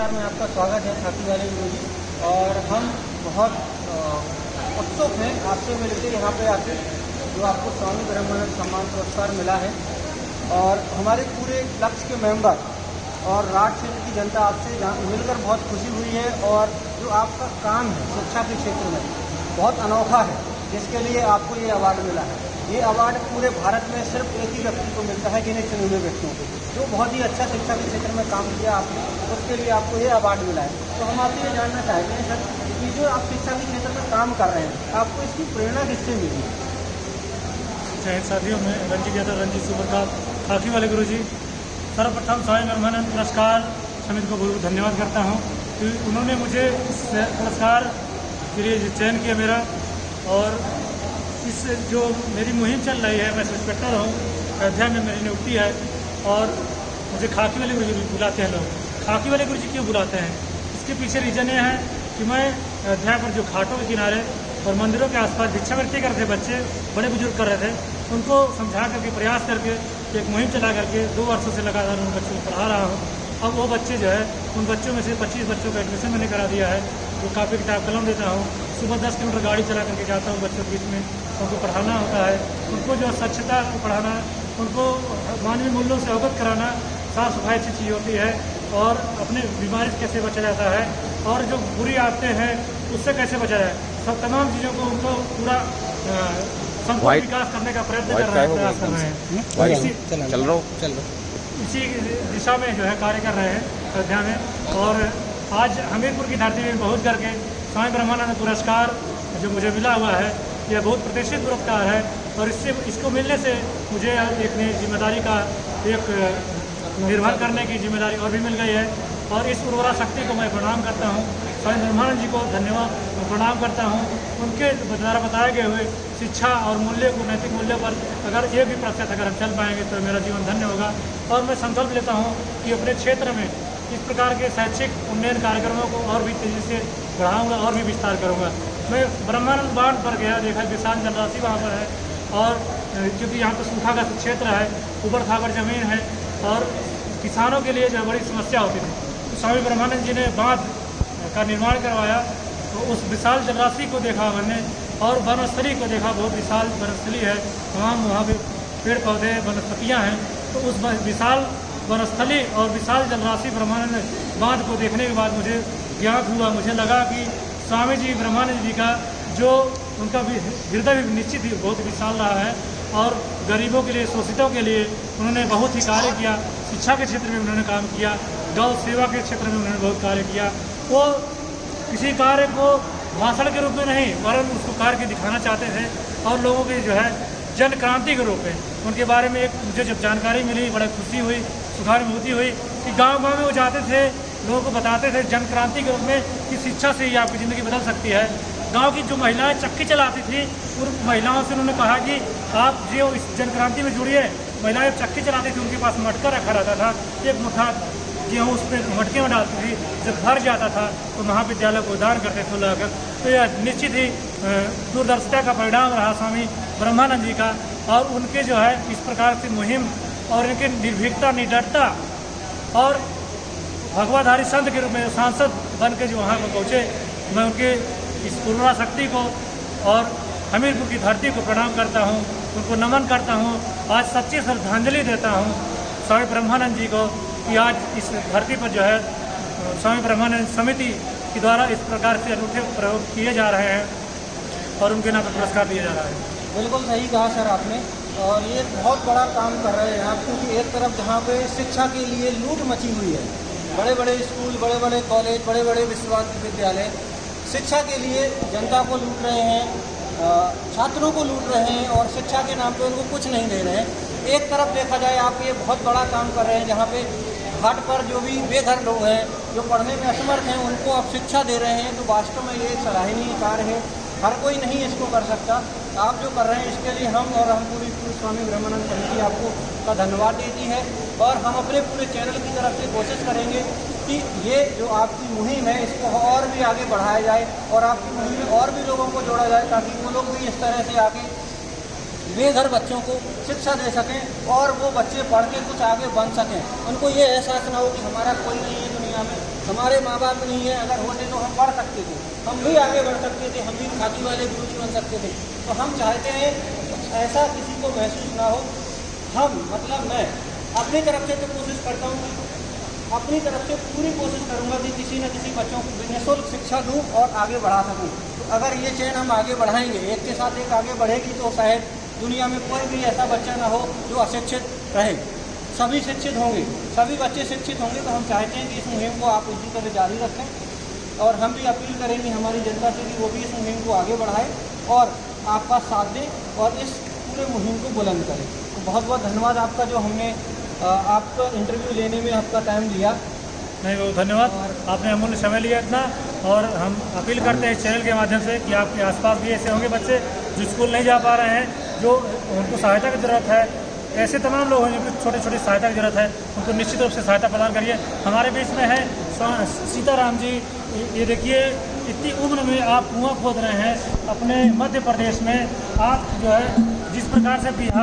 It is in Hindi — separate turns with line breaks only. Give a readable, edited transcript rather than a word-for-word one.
नमस्कार, मैं आपका स्वागत है खाकी वाले गुरुजी। और हम बहुत उत्सुक हैं आपसे मिलकर यहाँ पे आके, जो आपको स्वामी ब्रह्मानंद सम्मान पुरस्कार मिला है। और हमारे पूरे लक्ष्य के मेंबर और राज क्षेत्र की जनता आपसे मिलकर बहुत खुशी हुई है। और जो आपका काम है शिक्षा के क्षेत्र में बहुत अनोखा है, जिसके लिए आपको ये अवार्ड मिला है। ये अवार्ड पूरे भारत में सिर्फ एक ही व्यक्ति को मिलता है, गिने चुने हुए व्यक्तियों को, जो बहुत ही अच्छा शिक्षा के क्षेत्र में काम किया आपने, उसके लिए आपको ये अवार्ड मिला है। तो हम आपसे ये जानना चाहते हैं सर कि जो आप शिक्षा के क्षेत्र में काम कर रहे हैं, आपको इसकी प्रेरणा किससे मिली?
जय साथियों, मैं रंजीत यादव, रंजीत सुबह खाकी वाले गुरु जी। सर्वप्रथम स्वामी ब्रह्मानंद पुरस्कार समिति को बहुत धन्यवाद करता हूँ कि उन्होंने मुझे इस पुरस्कार के लिए चयन किया मेरा। और इस जो मेरी मुहिम चल रही है, मैं इंस्पेक्टर हूँ, अयोध्या में मेरी नियुक्ति है। और मुझे खाकी वाले गुरु जी बुलाते हैं लोग। खाकी वाले गुरु जी क्यों बुलाते हैं, इसके पीछे रीज़न ये है कि मैं अयोध्या पर जो घाटों के किनारे और मंदिरों के आसपास भिक्षावृत्ति कर रहे बच्चे, बड़े बुजुर्ग कर रहे थे, उनको समझा करके, प्रयास करके, एक मुहिम चला करके 2 वर्षों से लगातार उन बच्चों को पढ़ा रहा हूँ। अब वो बच्चे जो है, उन बच्चों में से 25 बच्चों का एडमिशन मैंने करा दिया है। वो कापी किताब कलम देता हूँ। सुबह 10 किलोमीटर गाड़ी चला करके जाता हूँ बच्चों के बीच में, उनको पढ़ाना होता है। उनको जो स्वच्छता पढ़ाना, उनको मानवीय मूल्यों से अवगत कराना, साफ़ सफाई अच्छी चीज़ होती है, और अपने बीमारी से कैसे बचा जाता है, और जो बुरी आदतें हैं उससे कैसे बचा जाए, सब तमाम चीज़ों को उनको पूरा संपूर्ण विकास करने का प्रयत्न कर रहे हैं, प्रयास कर रहे हैं। इसी दिशा में जो है कार्य कर रहे हैं अयोध्या में। और आज हमीरपुर की धरती में पहुँच करके स्वामी ब्रह्मानंद पुरस्कार जो मुझे मिला हुआ है, यह बहुत प्रतिष्ठित पुरस्कार है। और इसको मिलने से मुझे एक नई जिम्मेदारी का एक निर्वहन करने की जिम्मेदारी और भी मिल गई है। और इस उर्वरा शक्ति को मैं प्रणाम करता हूँ, स्वामी ब्रह्मानंद जी को धन्यवाद प्रणाम करता हूँ। उनके द्वारा बताए गए हुए शिक्षा और मूल्य को, नैतिक मूल्यों पर अगर 1% अगर हम चल पाएंगे तो मेरा जीवन धन्य होगा। और मैं संकल्प लेता हूँ कि अपने क्षेत्र में इस प्रकार के शैक्षिक उन्नयन कार्यक्रमों को और भी तेज़ी से बढ़ाऊँगा और भी विस्तार करूँगा। मैं ब्रह्मानंद बांध पर गया, देखा विशाल जलराशि वहाँ पर है, और क्योंकि यहाँ पर सूखाग्रस्त क्षेत्र है, ऊबड़ खाबड़ जमीन है, और किसानों के लिए जो बड़ी समस्या होती थी, तो स्वामी ब्रह्मानंद जी ने बांध का निर्माण करवाया। तो उस विशाल जलराशि को देखा मैंने, और वनस्थली को देखा, बहुत विशाल वनस्थली है, तमाम वहाँ पे पेड़ पौधे वनस्पतियाँ हैं। तो उस विशाल वनस्थली और विशाल जलराशि ब्रह्मानंद बांध को देखने के बाद मुझे ज्ञात हुआ, मुझे लगा कि स्वामी जी ब्रह्मानंद जी का जो उनका भी हृदय भी निश्चित ही बहुत विशाल रहा है। और गरीबों के लिए, शोषितों के लिए उन्होंने बहुत ही कार्य किया। शिक्षा के क्षेत्र में उन्होंने काम किया, गौ सेवा के क्षेत्र में उन्होंने बहुत कार्य किया। वो किसी कार्य को भाषण के रूप में नहीं, वरन उसको कार्य के दिखाना चाहते थे, और लोगों की जो है जन क्रांति के रूप में उनके बारे में एक मुझे जब जानकारी मिली, बड़ी खुशी हुई, सुखानुभूति हुई कि गाँव-गाँव में वो जाते थे, लोगों को बताते थे जन क्रांति के रूप में कि शिक्षा से ही आपकी ज़िंदगी बदल सकती है। गांव की जो महिलाएं चक्की चलाती थी, उन महिलाओं से उन्होंने कहा कि आप जो इस जन क्रांति में जुड़िए। महिलाएं चक्की चलाती थी, उनके पास मटका रखा रहता था, एक मुट्ठा गेहूँ उसमें मटके में डालती थी, जब भर जाता था तो महाविद्यालय को दान करते थे लाकर। तो यह निश्चित ही दूरदर्शिता का परिणाम रहा स्वामी ब्रह्मानंद जी का। और उनके जो है इस प्रकार से मुहिम और इनके निर्भीकता, निडरता, और भगवाधारी संत के रूप में सांसद बन के जो वहाँ पर पहुँचे, मैं उनके इस उर्वरा शक्ति को और हमीरपुर की धरती को प्रणाम करता हूँ, उनको नमन करता हूँ। आज सच्ची श्रद्धांजलि देता हूँ स्वामी ब्रह्मानंद जी को कि आज इस धरती पर जो है स्वामी ब्रह्मानंद समिति के द्वारा इस प्रकार से अनूठे प्रयोग किए जा रहे हैं, और उनके नाम पर पुरस्कार दिया जा रहा है।
बिल्कुल सही कहा सर आपने। और ये बहुत बड़ा काम कर रहे हैं आप, क्योंकि एक तरफ जहाँ पे शिक्षा के लिए लूट मची हुई है, बड़े बड़े स्कूल, बड़े बड़े कॉलेज, बड़े बड़े विश्वविद्यालय शिक्षा के लिए जनता को लूट रहे हैं, छात्रों को लूट रहे हैं, और शिक्षा के नाम पे उनको कुछ नहीं दे रहे हैं। एक तरफ देखा जाए आप ये बहुत बड़ा काम कर रहे हैं, जहाँ पे घाट पर जो भी बेघर लोग हैं, जो पढ़ने में असमर्थ हैं, उनको आप शिक्षा दे रहे हैं। तो वास्तव में ये सराहनीय कार्य है, हर कोई नहीं इसको कर सकता। आप जो कर रहे हैं इसके लिए हम पूरी स्वामी ब्रह्मानंद समिति आपको का धन्यवाद देती है। और हम अपने पूरे चैनल की तरफ से कोशिश करेंगे कि ये जो आपकी मुहिम है इसको और भी आगे बढ़ाया जाए, और आपकी मुहिम में और भी लोगों को जोड़ा जाए, ताकि वो लोग भी इस तरह से आगे बेघर बच्चों को शिक्षा दे सकें और वो बच्चे पढ़ के कुछ आगे बन सकें। उनको ये एहसास ना हो कि हमारा कोई नहीं है दुनिया में, हमारे माँ बाप नहीं है, अगर होते तो हम पढ़ सकते थे, हम भी आगे बढ़ सकते थे, हम भी खादी वाले गुरुजी बन सकते थे। तो हम चाहते हैं ऐसा किसी को महसूस ना हो। हम मतलब मैं अपनी तरफ से तो कोशिश करता हूँ, अपनी तरफ से पूरी कोशिश करूँगा कि किसी न किसी बच्चों को निःशुल्क शिक्षा दूँ और आगे बढ़ा सकूँ। तो अगर ये चैन हम आगे बढ़ाएंगे, एक के साथ एक आगे बढ़ेगी, तो शायद दुनिया में कोई भी ऐसा बच्चा ना हो जो अशिक्षित रहे। सभी शिक्षित होंगे, सभी बच्चे शिक्षित होंगे। तो हम चाहते हैं कि इस मुहिम को आप इसी तरह जारी रखें और हम भी अपील करेंगे हमारी जनता से कि वो भी इस मुहिम को आगे बढ़ाए और आपका साथ दें और इस पूरे मुहिम को बुलंद करें। तो बहुत बहुत धन्यवाद आपका, जो हमने आपका इंटरव्यू लेने में आपका टाइम लिया।
नहीं, बहुत धन्यवाद, आपने अमूल्य समय लिया इतना। और हम अपील करते हैं इस चैनल के माध्यम से कि आपके आसपास भी ऐसे होंगे बच्चे जो स्कूल नहीं जा पा रहे हैं, जो उनको सहायता की ज़रूरत है। ऐसे तमाम लोग हैं जिनको छोटी छोटी सहायता की ज़रूरत है, उनको निश्चित रूप से सहायता प्रदान करिए। हमारे बीच में है सीताराम जी। ये देखिए, इतनी उम्र में आप कुआं खोद रहे हैं अपने मध्य प्रदेश में। आप जो है जिस प्रकार से बिहार